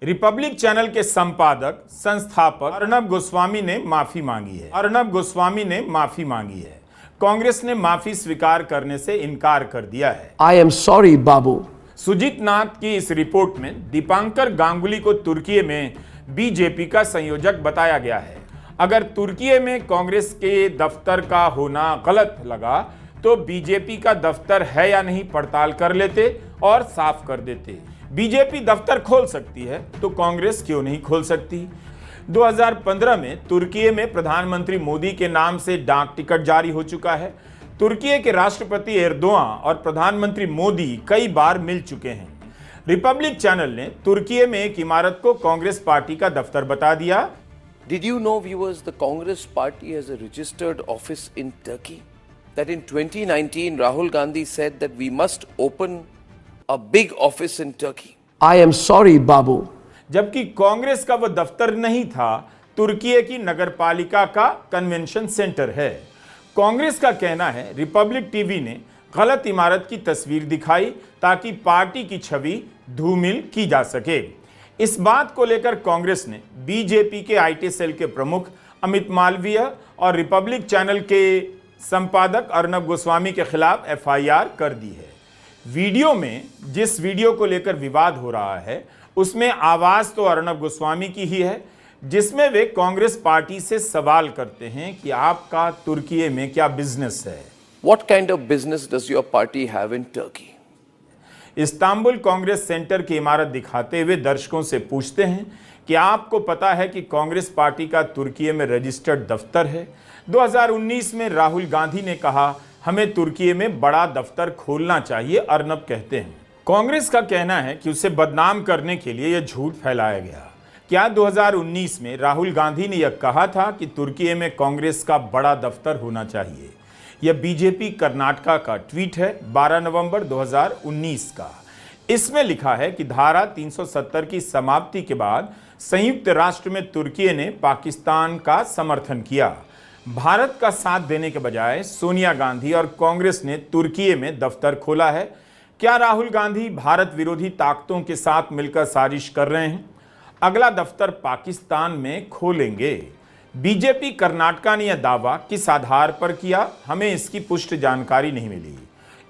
Republic channel के संपादक संस्थापक अर्नब गोस्वामी ने माफी मांगी है। कांग्रेस ने माफी स्वीकार करने से इनकार कर दिया है। I am sorry, बाबू। सुजीत नाथ की इस रिपोर्ट में दीपांकर गांगुली को तुर्की में बीजेपी का संयोजक बताया गया है। अगर तुर्की में कांग्रेस के दफ्तर का होना गलत लगा तो बीजेपी का दफ्तर है या नहीं पड़ताल कर लेते और साफ कर देते। बीजेपी दफ्तर खोल सकती है तो कांग्रेस क्यों नहीं खोल सकती। 2015 में तुर्की में प्रधानमंत्री मोदी के नाम से डाक टिकट जारी हो चुका है। तुर्की के राष्ट्रपति एर्दोआन और प्रधानमंत्री मोदी कई बार मिल चुके हैं। रिपब्लिक चैनल ने तुर्की में एक इमारत को कांग्रेस पार्टी का दफ्तर बता दिया। Did you know, viewers, the Congress party has a registered office in Turkey? That in 2019, Rahul Gandhi said that we must open a big office in Turkey. I am sorry, बाबू। जबकि कांग्रेस का वो दफ्तर नहीं था, तुर्की की नगरपालिका का कन्वेंशन सेंटर है। कांग्रेस का कहना है रिपब्लिक टीवी ने गलत इमारत की तस्वीर दिखाई ताकि पार्टी की छवि धूमिल की जा सके। इस बात को लेकर कांग्रेस ने बीजेपी के आईटी सेल के प्रमुख अमित मालवीय और रिपब्लिक चैनल के संपादक अर्नब गोस्वामी के खिलाफ एफआईआर कर दी है। वीडियो में जिस वीडियो को लेकर विवाद हो रहा है उसमें आवाज तो अर्नब गोस्वामी की ही है, जिसमें वे कांग्रेस पार्टी से सवाल करते हैं कि आपका तुर्की में क्या बिजनेस है। What kind of business does your party have in Turkey? Istanbul Congress centre की इमारत दिखाते हुए दर्शकों से पूछते हैं कि आपको पता है कि कांग्रेस पार्टी का तुर्की में रजिस्टर्ड दफ्तर है। 2019 में राहुल गांधी ने कहा हमें तुर्की में बड़ा दफ्तर खोलना चाहिए, अर्नब कहते हैं। कांग्रेस का कहना है कि उसे बदनाम करने के लिए यह झूठ फैलाया गया। क्या 2019 में राहुल गांधी ने यह कहा था कि तुर्की में कांग्रेस का बड़ा दफ्तर होना चाहिए? यह बीजेपी कर्नाटका का ट्वीट है 12 नवंबर 2019 का। इसमें लिखा है कि धारा 370 की समाप्ति के बाद संयुक्त राष्ट्र में तुर्की ने पाकिस्तान का समर्थन किया। भारत का साथ देने के बजाय सोनिया गांधी और कांग्रेस ने तुर्की में दफ्तर खोला है। क्या राहुल गांधी भारत विरोधी ताकतों के साथ मिलकर साजिश कर रहे हैं? अगला दफ्तर पाकिस्तान में खोलेंगे। बीजेपी कर्नाटका ने यह दावा किस आधार पर किया, हमें इसकी पुष्टि जानकारी नहीं मिली।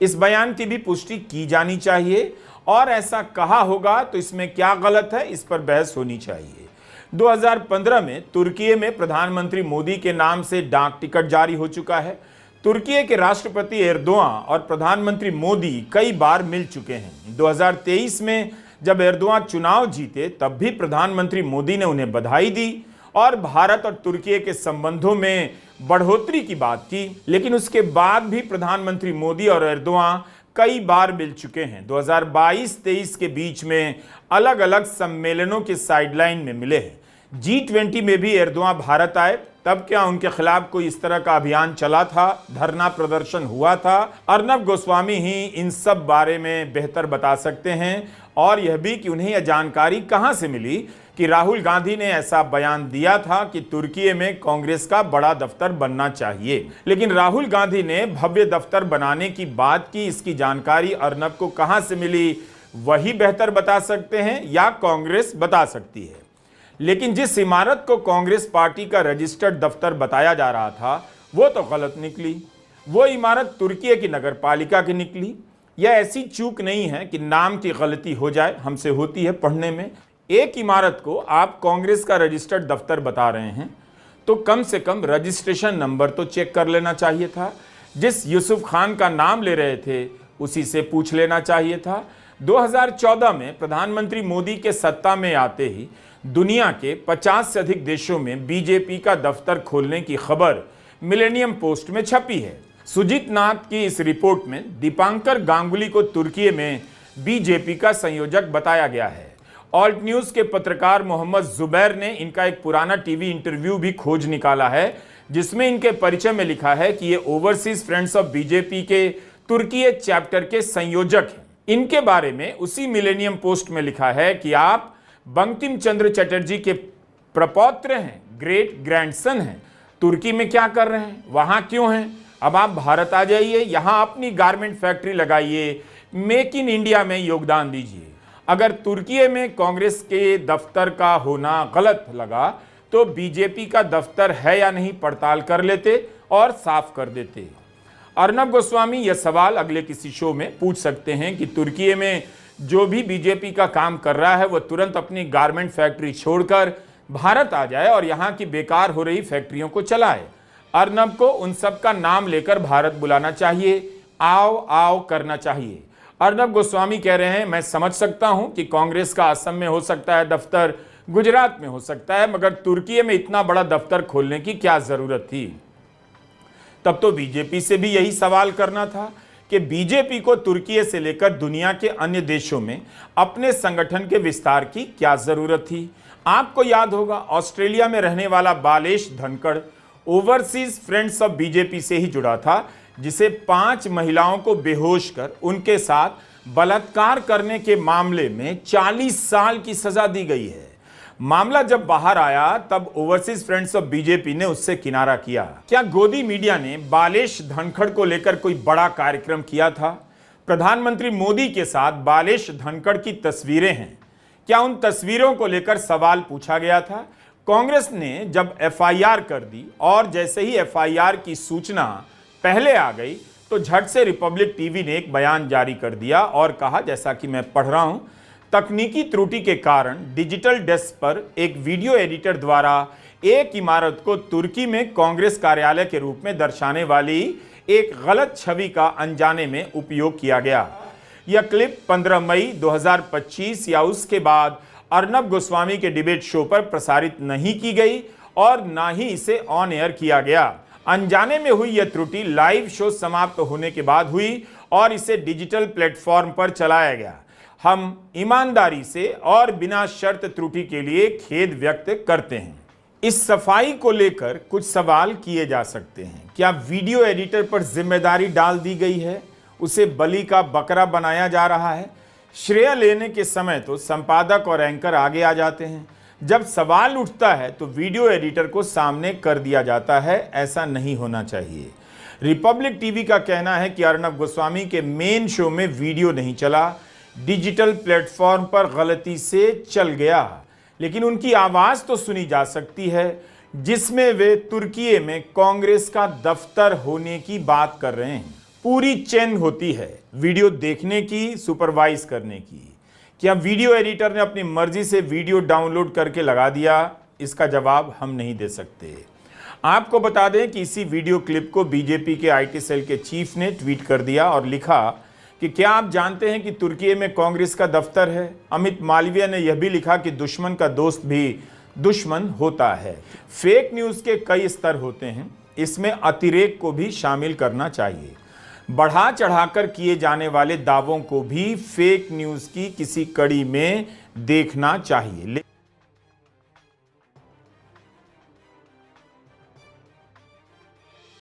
इस बयान की भी पुष्टि की जानी चाहिए और ऐसा कहा होगा तो इसमें क्या गलत है, इस पर बहस होनी चाहिए। 2015 में तुर्की में प्रधानमंत्री मोदी के नाम से डाक टिकट जारी हो चुका है। तुर्की के राष्ट्रपति एर्दोआन और प्रधानमंत्री मोदी कई बार मिल चुके हैं। 2023 में जब एर्दोआन चुनाव जीते तब भी प्रधानमंत्री मोदी ने उन्हें बधाई दी और भारत और तुर्की के संबंधों में बढ़ोतरी की बात की, लेकिन उसके बाद भी प्रधानमंत्री मोदी और एर्दोआन कई बार मिल चुके हैं। 2022-23 के बीच में अलग अलग सम्मेलनों के साइडलाइन में मिले हैं। G20 में भी एर्दोआन भारत आए, तब क्या उनके खिलाफ कोई इस तरह का अभियान चला था, धरना प्रदर्शन हुआ था? अर्नब गोस्वामी ही इन सब बारे में बेहतर बता सकते हैं और यह भी कि उन्हें यह जानकारी कहां से मिली कि राहुल गांधी ने ऐसा बयान दिया था कि तुर्की में कांग्रेस का बड़ा दफ्तर बनना चाहिए। लेकिन राहुल गांधी ने भव्य दफ्तर बनाने की बात की, इसकी जानकारी अर्नब को कहां से मिली, वही बेहतर बता सकते हैं या कांग्रेस बता सकती है। लेकिन जिस इमारत को कांग्रेस पार्टी का रजिस्टर्ड दफ्तर बताया जा रहा था वो तो गलत निकली। वो इमारत तुर्की की नगरपालिका की निकली। यह ऐसी चूक नहीं है कि नाम की गलती हो जाए, हमसे होती है पढ़ने में। एक इमारत को आप कांग्रेस का रजिस्टर्ड दफ्तर बता रहे हैं तो कम से कम रजिस्ट्रेशन नंबर तो चेक कर लेना चाहिए था। जिस यूसुफ खान का नाम ले रहे थे उसी से पूछ लेना चाहिए था। 2014 में प्रधानमंत्री मोदी के सत्ता में आते ही दुनिया के 50 से अधिक देशों में बीजेपी का दफ्तर खोलने की खबर मिलेनियम पोस्ट में छपी है। सुजीत नाथ की इस रिपोर्ट में दीपांकर गांगुली को तुर्की में बीजेपी का संयोजक बताया गया है। ऑल्ट न्यूज के पत्रकार मोहम्मद जुबैर ने इनका एक पुराना टीवी इंटरव्यू भी खोज निकाला है, जिसमें इनके परिचय में लिखा है कि ये ओवरसीज फ्रेंड्स ऑफ बीजेपी के तुर्की चैप्टर के संयोजक हैं। इनके बारे में उसी मिलेनियम पोस्ट में लिखा है कि आप बंकिम चंद्र चटर्जी के प्रपौत्र हैं, ग्रेट ग्रैंडसन हैं। तुर्की में क्या कर रहे हैं, वहां क्यों हैं? अब आप भारत आ जाइए, यहां अपनी गारमेंट फैक्ट्री लगाइए, मेक इन इंडिया में योगदान दीजिए। अगर तुर्की में कांग्रेस के दफ्तर का होना गलत लगा तो बीजेपी का दफ्तर है या नहीं पड़ताल कर लेते और साफ कर देते। अर्नब गोस्वामी यह सवाल अगले किसी शो में पूछ सकते हैं कि तुर्की में जो भी बीजेपी का काम कर रहा है वह तुरंत अपनी गारमेंट फैक्ट्री छोड़कर भारत आ जाए और यहां की बेकार हो रही फैक्ट्रियों को चलाए। अर्नब को उन सब का नाम लेकर भारत बुलाना चाहिए, आओ आओ करना चाहिए। अर्नब गोस्वामी कह रहे हैं, मैं समझ सकता हूं कि कांग्रेस का असम में हो सकता है दफ्तर, गुजरात में हो सकता है, मगर तुर्की में इतना बड़ा दफ्तर खोलने की क्या जरूरत थी? तब तो बीजेपी से भी यही सवाल करना था कि बीजेपी को तुर्की से लेकर दुनिया के अन्य देशों में अपने संगठन के विस्तार की क्या जरूरत थी। आपको याद होगा ऑस्ट्रेलिया में रहने वाला Balesh Dhankhar overseas friends of BJP से ही जुड़ा था, जिसे 5 महिलाओं को बेहोश कर उनके साथ बलात्कार करने के मामले में 40 साल की सजा दी गई है। मामला जब बाहर आया तब ओवरसीज फ्रेंड्स ऑफ बीजेपी ने उससे किनारा किया। क्या गोदी मीडिया ने बालेश धनखड़ को लेकर कोई बड़ा कार्यक्रम किया था? प्रधानमंत्री मोदी के साथ बालेश धनखड़ की तस्वीरें हैं, क्या उन तस्वीरों को लेकर सवाल पूछा गया था? कांग्रेस ने जब एफआईआर कर दी और जैसे ही एफआईआर की सूचना पहले आ गई तो झट से रिपब्लिक टीवी ने एक बयान जारी कर दिया और कहा, जैसा कि मैं पढ़ रहा हूं, तकनीकी त्रुटि के कारण डिजिटल डेस्क पर एक वीडियो एडिटर द्वारा एक इमारत को तुर्की में कांग्रेस कार्यालय के रूप में दर्शाने वाली एक गलत छवि का अनजाने में उपयोग किया गया। यह क्लिप 15 मई 2025 या उसके बाद अर्नब गोस्वामी के डिबेट शो पर प्रसारित नहीं की गई और ना ही इसे ऑन एयर किया गया। अनजाने में हुई यह त्रुटि लाइव शो समाप्त होने के बाद हुई और इसे डिजिटल प्लेटफॉर्म पर चलाया गया। हम ईमानदारी से और बिना शर्त त्रुटि के लिए खेद व्यक्त करते हैं। इस सफाई को लेकर कुछ सवाल किए जा सकते हैं। क्या वीडियो एडिटर पर जिम्मेदारी डाल दी गई है? उसे बलि का बकरा बनाया जा रहा है? श्रेय लेने के समय तो संपादक और एंकर आगे आ जाते हैं, जब सवाल उठता है तो वीडियो एडिटर को सामने कर दिया जाता है। ऐसा नहीं होना चाहिए। रिपब्लिक टीवी का कहना है कि अर्नब गोस्वामी के मेन शो में वीडियो नहीं चला, डिजिटल प्लेटफॉर्म पर गलती से चल गया, लेकिन उनकी आवाज तो सुनी जा सकती है जिसमें वे तुर्की में कांग्रेस का दफ्तर होने की बात कर रहे हैं। पूरी चेन होती है वीडियो देखने की, सुपरवाइज करने की। क्या वीडियो एडिटर ने अपनी मर्जी से वीडियो डाउनलोड करके लगा दिया? इसका जवाब हम नहीं दे सकते। आपको बता दें कि इसी वीडियो क्लिप को बीजेपी के आईटी सेल के चीफ ने ट्वीट कर दिया और लिखा कि क्या आप जानते हैं कि तुर्की में कांग्रेस का दफ्तर है? अमित मालवीय ने यह भी लिखा कि दुश्मन का दोस्त भी दुश्मन होता है। फेक न्यूज़ के कई स्तर होते हैं, इसमें अतिरेक को भी शामिल करना चाहिए। बढ़ा चढ़ाकर किए जाने वाले दावों को भी फेक न्यूज़ की किसी कड़ी में देखना चाहिए।